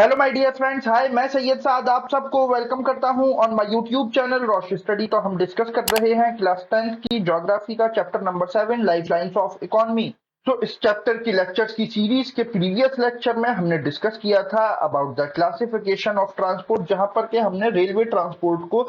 Hello my dear friends, hi, मैं सैयद साद आप सबको वेलकम करता हूं on my YouTube channel Rosh study. तो हम डिस्कस कर रहे हैं क्लास 10th की ज्योग्राफी का chapter number 7 life lines of economy. तो इस चैप्टर की लेक्चर्स की सीरीज के प्रीवियस लेक्चर में हमने डिस्कस किया था about the classification of transport, जहां पर के हमने रेलवे ट्रांसपोर्ट को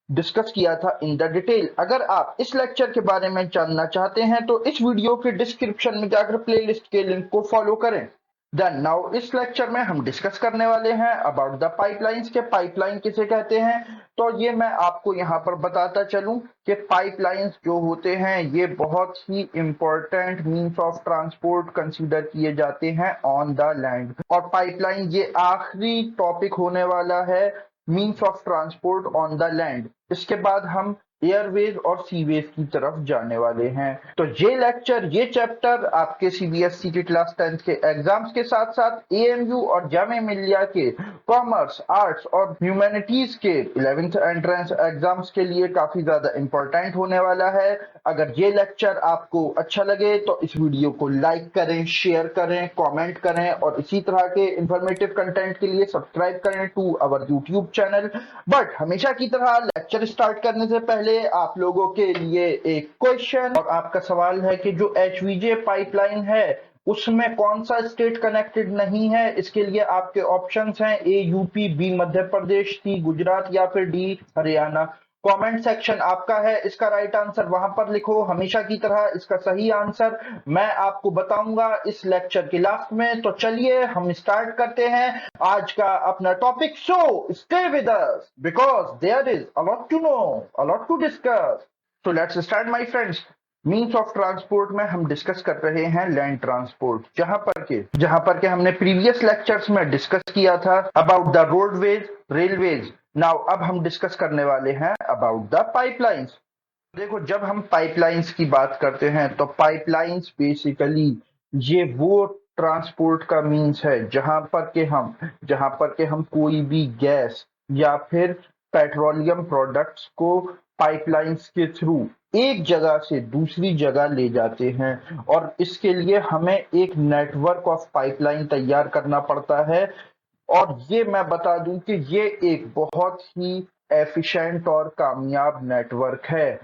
डिस्कस किया था इन द डिटेल। अगर आप इस लेक्चर के बारे में जानना चाहते हैं तो इस वीडियो के डिस्क्रिप्शन में जाकर प्लेलिस्ट के लिंक को फॉलो करें। देन नाउ इस लेक्चर में हम डिस्कस करने वाले हैं अबाउट द पाइपलाइंस के पाइपलाइन किसे कहते हैं। तो ये मैं आपको यहाँ पर बताता चलूं कि पाइपलाइंस जो होते हैं ये बहुत ही important means of transport consider किए जाते हैं ऑन द लैंड। और पाइपलाइन ये आखिरी टॉपिक होने वाला है means of transport on the land. इसके बाद हम एयरवेज और सीवेज की तरफ जाने वाले हैं। तो ये लेक्चर, ये चैप्टर आपके सीबीएसई के क्लास 10th के एग्जाम्स के साथ साथ एएमयू और जामिया मिलिया के कॉमर्स, आर्ट्स और ह्यूमैनिटीज के 11th एंट्रेंस एग्जाम्स के लिए काफी ज्यादा इंपॉर्टेंट होने वाला है। अगर ये लेक्चर आपको अच्छा लगे तो इस वीडियो को लाइक करें, शेयर करें, कमेंट करें और इसी तरह के इंफॉर्मेटिव कंटेंट के लिए सब्सक्राइब करें to our YouTube channel. But हमेशा की तरह लेक्चर स्टार्ट करने से पहले आप लोगों के लिए एक क्वेश्चन, और आपका सवाल है कि जो एचवीजे पाइपलाइन है उसमें कौन सा स्टेट कनेक्टेड नहीं है। इसके लिए आपके ऑप्शंस हैं ए यूपी, बी मध्य प्रदेश, सी गुजरात या फिर डी हरियाणा। कमेंट सेक्शन आपका है, इसका राइट आंसर वहां पर लिखो। हमेशा की तरह इसका सही आंसर मैं आपको बताऊंगा इस लेक्चर के लास्ट में। तो चलिए हम स्टार्ट करते हैं आज का अपना topic. So stay with us because there is a lot to know, a lot to discuss. So let's start my friends. Means of transport में हम डिस्कस कर रहे हैं लैंड ट्रांसपोर्ट, जहां पर के हमने प्रीवियस लेक्चर्स में डिस्कस किया था about the roadways, railways. Now अब हम डिस्कस करने वाले हैं अबाउट द पाइपलाइंस। देखो, जब हम पाइपलाइंस की बात करते हैं तो पाइपलाइंस बेसिकली ये वो ट्रांसपोर्ट का मीन्स है जहां पर के हम कोई भी गैस या फिर पेट्रोलियम प्रोडक्ट्स को पाइपलाइंस के थ्रू एक जगह से दूसरी जगह ले जाते हैं। और इसके लिए हमें एक नेटवर्क ऑफ पाइपलाइन तैयार करना पड़ता है। और ये मैं बता दूं कि ये एक बहुत ही एफिशिएंट और कामयाब नेटवर्क है।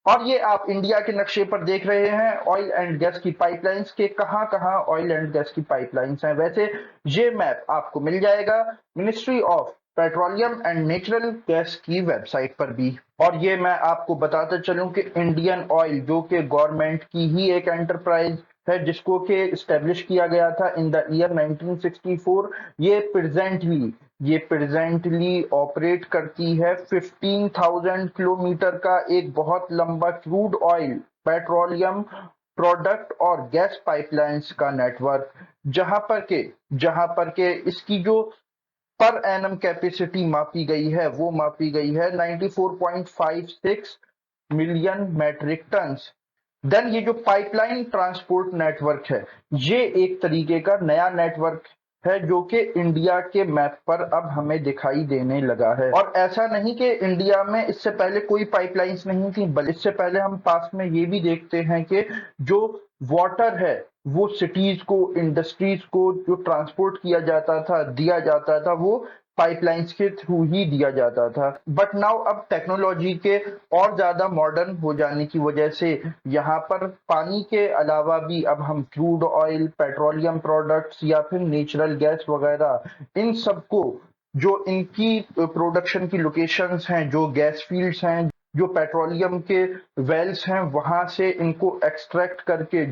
और ये आप इंडिया के नक्शे पर देख रहे हैं ऑयल एंड गैस की पाइपलाइंस के कहां कहां ऑयल एंड गैस की पाइपलाइंस हैं। वैसे ये मैप आपको मिल जाएगा ministry of petroleum and natural gas की वेबसाइट पर भी। और ये मैं आपको बताता चलूं कि इंडियन ऑयल जो कि गवर्नमेंट की ही एक एंटरप्राइज है, जिसको के इस्टेब्लिश किया गया था इन द ईयर 1964, ये प्रेजेंटली ऑपरेट करती है 15,000 किलोमीटर का एक बहुत लंबा क्रूड ऑयल, पेट्रोलियम प्रोडक्ट और गैस पाइपलाइंस का नेटवर्क। जहां पर के इसकी जो पर एनम कैपेसिटी मापी गई है 94.56 मिलियन मैट्रिक टन। देन ये जो पाइपलाइन ट्रांसपोर्ट नेटवर्क है ये एक तरीके का नया नेटवर्क है जो कि इंडिया के मैप पर अब हमें दिखाई देने लगा है। और ऐसा नहीं कि इंडिया में इससे पहले कोई पाइपलाइंस नहीं थी, बल्कि इससे पहले हम पास में ये भी देखते हैं कि जो वाटर है वो सिटीज को, इंडस्ट्रीज को जो ट्रांसपोर्ट किया जाता था, दिया जाता था, वो पाइपलाइंस के थ्रू ही दिया जाता था। बट नाउ अब टेक्नोलॉजी के और ज्यादा मॉडर्न हो जाने की वजह से यहाँ पर पानी के अलावा भी अब हम क्रूड ऑयल, पेट्रोलियम प्रोडक्ट्स या फिर नेचुरल गैस वगैरह, इन सबको जो इनकी प्रोडक्शन की लोकेशंस हैं, जो गैस फील्ड्स हैं, जो पेट्रोलियम के वेल्स हैं, वहां से इनको एक्सट्रैक्ट करके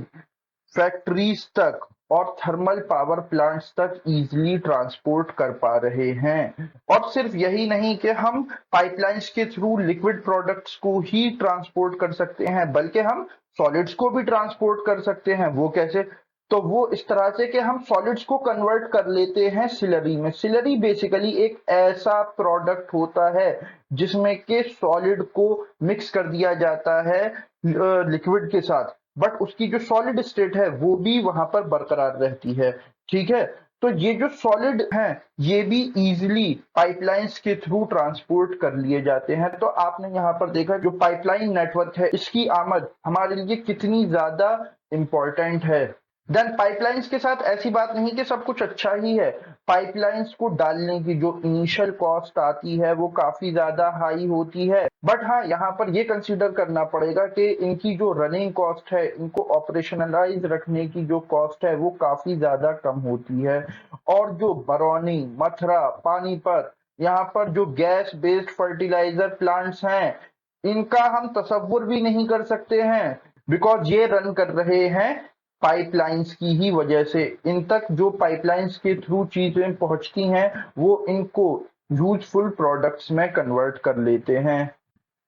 फैक्ट्रीज तक और थर्मल पावर प्लांट्स तक इजीली ट्रांसपोर्ट कर पा रहे हैं। और सिर्फ यही नहीं कि हम पाइपलाइंस के थ्रू लिक्विड प्रोडक्ट्स को ही ट्रांसपोर्ट कर सकते हैं, बल्कि हम सॉलिड्स को भी ट्रांसपोर्ट कर सकते हैं। वो कैसे? तो वो इस तरह से कि हम सॉलिड्स को कन्वर्ट कर लेते हैं सिलरी में। सिलरी बेसिकली एक ऐसा प्रोडक्ट होता है जिसमें के सॉलिड को मिक्स कर दिया जाता है लिक्विड के साथ, बट उसकी जो सॉलिड स्टेट है वो भी वहां पर बरकरार रहती है। ठीक है, तो ये जो सॉलिड हैं ये भी इजीली पाइपलाइंस के थ्रू ट्रांसपोर्ट कर लिए जाते हैं। तो आपने यहाँ पर देखा जो पाइपलाइन नेटवर्क है इसकी आमद हमारे लिए कितनी ज्यादा इंपॉर्टेंट है। देन पाइपलाइंस के साथ ऐसी बात नहीं कि सब कुछ अच्छा ही है। पाइपलाइंस को डालने की जो इनिशियल कॉस्ट आती है वो काफी ज्यादा हाई होती है। बट हाँ, यहाँ पर ये कंसीडर करना पड़ेगा कि इनकी जो रनिंग कॉस्ट है, इनको ऑपरेशनलाइज रखने की जो कॉस्ट है वो काफी ज्यादा कम होती है। और जो बरौनी, मथुरा, पानीपत, यहाँ पर जो गैस बेस्ड फर्टिलाइजर प्लांट्स हैं, इनका हम तसव्वुर भी नहीं कर सकते हैं, बिकॉज ये रन कर रहे हैं पाइपलाइंस की ही वजह से। इन तक जो पाइपलाइंस के थ्रू चीजें पहुंचती हैं वो इनको यूजफुल प्रोडक्ट्स में कन्वर्ट कर लेते हैं।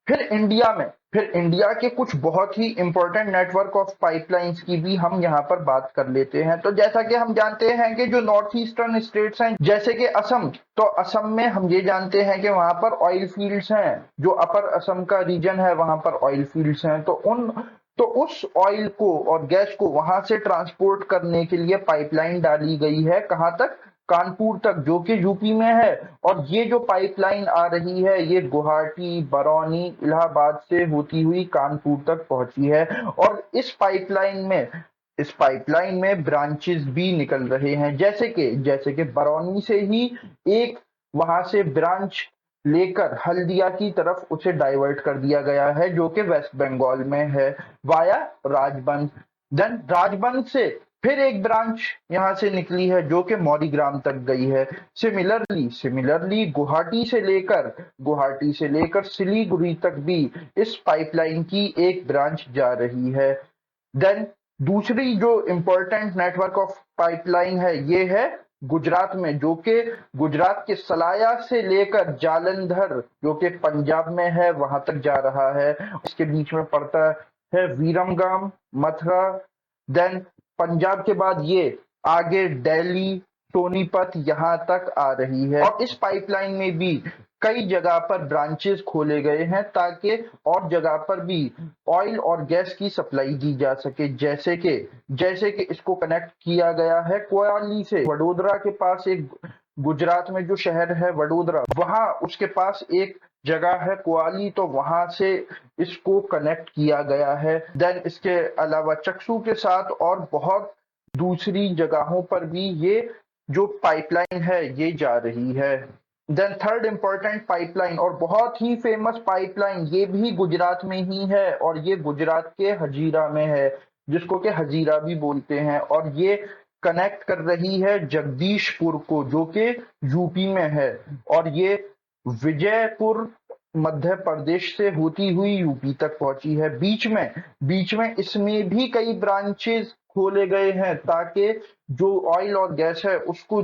फिर इंडिया के कुछ बहुत ही इंपॉर्टेंट नेटवर्क ऑफ पाइपलाइंस की भी हम यहाँ पर बात कर लेते हैं। तो जैसा कि हम जानते हैं कि जो नॉर्थ ईस्टर्न स्टेट्स हैं जैसे कि असम, तो असम में हम ये जानते हैं कि वहां पर ऑयल फील्ड्स हैं। जो अपर असम का रीजन है वहां पर ऑयल फील्ड्स हैं, तो उस ऑयल को और गैस को वहां से ट्रांसपोर्ट करने के लिए पाइपलाइन डाली गई है। कहां तक? कानपुर तक, जो कि यूपी में है। और ये जो पाइपलाइन आ रही है ये गुवाहाटी, बरौनी, इलाहाबाद से होती हुई कानपुर तक पहुंची है। और इस पाइपलाइन में ब्रांचेस भी निकल रहे हैं, जैसे कि बरौनी से ही एक वहां से ब्रांच लेकर हल्दिया की तरफ उसे डाइवर्ट कर दिया गया है, जो कि वेस्ट बंगाल में है, वाया राजबंद। देन राजबंद से फिर एक ब्रांच यहां से निकली है जो कि मौरीग्राम तक गई है। सिमिलरली गुवाहाटी से लेकर सिलीगुड़ी तक भी इस पाइपलाइन की एक ब्रांच जा रही है। देन दूसरी जो इंपॉर्टेंट नेटवर्क ऑफ पाइपलाइन है ये है गुजरात में, जो कि गुजरात के सलाया से लेकर जालंधर, जो कि पंजाब में है, वहां तक जा रहा है। इसके बीच में पड़ता है वीरमगाम, मथुरा। देन पंजाब के बाद ये आगे दिल्ली, सोनीपत यहाँ तक आ रही है। और इस पाइपलाइन में भी कई जगह पर ब्रांचेस खोले गए हैं ताकि और जगह पर भी ऑयल और गैस की सप्लाई दी जा सके। जैसे कि इसको कनेक्ट किया गया है कोयली से। वडोदरा के पास एक, गुजरात में जो शहर है वडोदरा, वहां उसके पास एक जगह है कोयली, तो वहां से इसको कनेक्ट किया गया है। देन इसके अलावा चक्सू के साथ और बहुत दूसरी जगहों पर भी ये जो पाइपलाइन है ये जा रही है। देन थर्ड इंपॉर्टेंट पाइपलाइन और बहुत ही फेमस पाइपलाइन, ये भी गुजरात में ही है और ये गुजरात के हजीरा में है, जिसको कि हजीरा भी बोलते हैं। और ये कनेक्ट कर रही है जगदीशपुर को, जो कि यूपी में है। और ये विजयपुर मध्य प्रदेश से होती हुई यूपी तक पहुंची है। बीच में इसमें भी कई ब्रांचेस खोले गए हैं ताकि जो ऑयल और गैस है उसको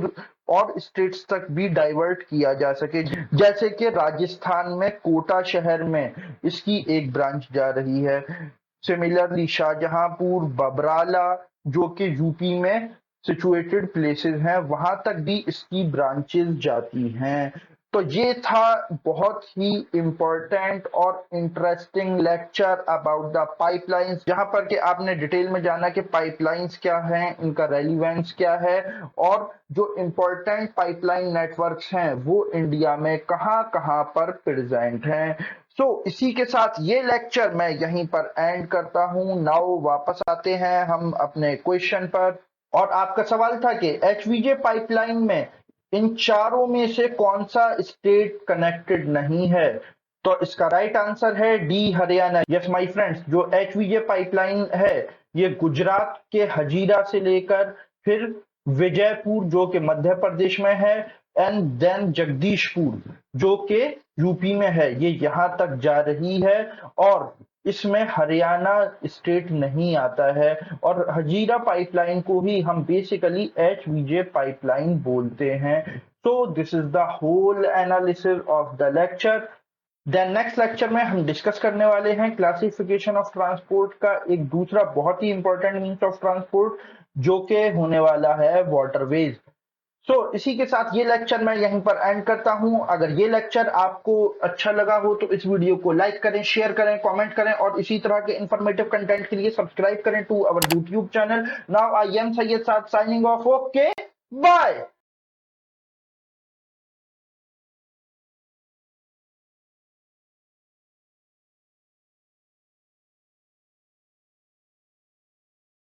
और स्टेट्स तक भी डाइवर्ट किया जा सके। जैसे कि राजस्थान में कोटा शहर में इसकी एक ब्रांच जा रही है। सिमिलरली शाहजहांपुर, बबराला, जो कि यूपी में सिचुएटेड प्लेसेस हैं, वहां तक भी इसकी ब्रांचेस जाती हैं। तो ये था बहुत ही इंपॉर्टेंट और interesting lecture about the pipelines, जहां पर कि आपने डिटेल में जाना कि पाइपलाइंस क्या हैं, इनका रेलिवेंस क्या है और जो इंपॉर्टेंट पाइपलाइन नेटवर्क्स हैं वो इंडिया में कहां कहां पर प्रेजेंट हैं। इसी के साथ ये लेक्चर मैं यहीं पर एंड करता हूं। नाउ वापस आते हैं हम अपने क्वेश्चन पर। और आपका सवाल था कि एचवीजे पाइपलाइन में इन चारों में से कौन सा स्टेट कनेक्टेड नहीं है? तो इसका राइट आंसर है D, Haryana. Yes my friends, जो एचवीजे पाइपलाइन है ये गुजरात के हजीरा से लेकर फिर विजयपुर, जो कि मध्य प्रदेश में है, एंड देन जगदीशपुर, जो कि यूपी में है, ये यहां तक जा रही है। और इसमें हरियाणा स्टेट नहीं आता है। और हजीरा पाइपलाइन को ही हम बेसिकली एचवीजे पाइपलाइन बोलते हैं। So this is the whole analysis of the lecture. Then next lecture में हम डिस्कस करने वाले हैं क्लासिफिकेशन ऑफ ट्रांसपोर्ट का एक दूसरा बहुत ही इंपॉर्टेंट मीन्स ऑफ ट्रांसपोर्ट, जो कि होने वाला है वाटरवेज। इसी के साथ ये लेक्चर मैं यहीं पर एंड करता हूं। अगर ये लेक्चर आपको अच्छा लगा हो तो इस वीडियो को लाइक करें, शेयर करें, कमेंट करें और इसी तरह के इंफॉर्मेटिव कंटेंट के लिए सब्सक्राइब करें to our YouTube channel. Now I am Syed Saad signing off. Okay, bye.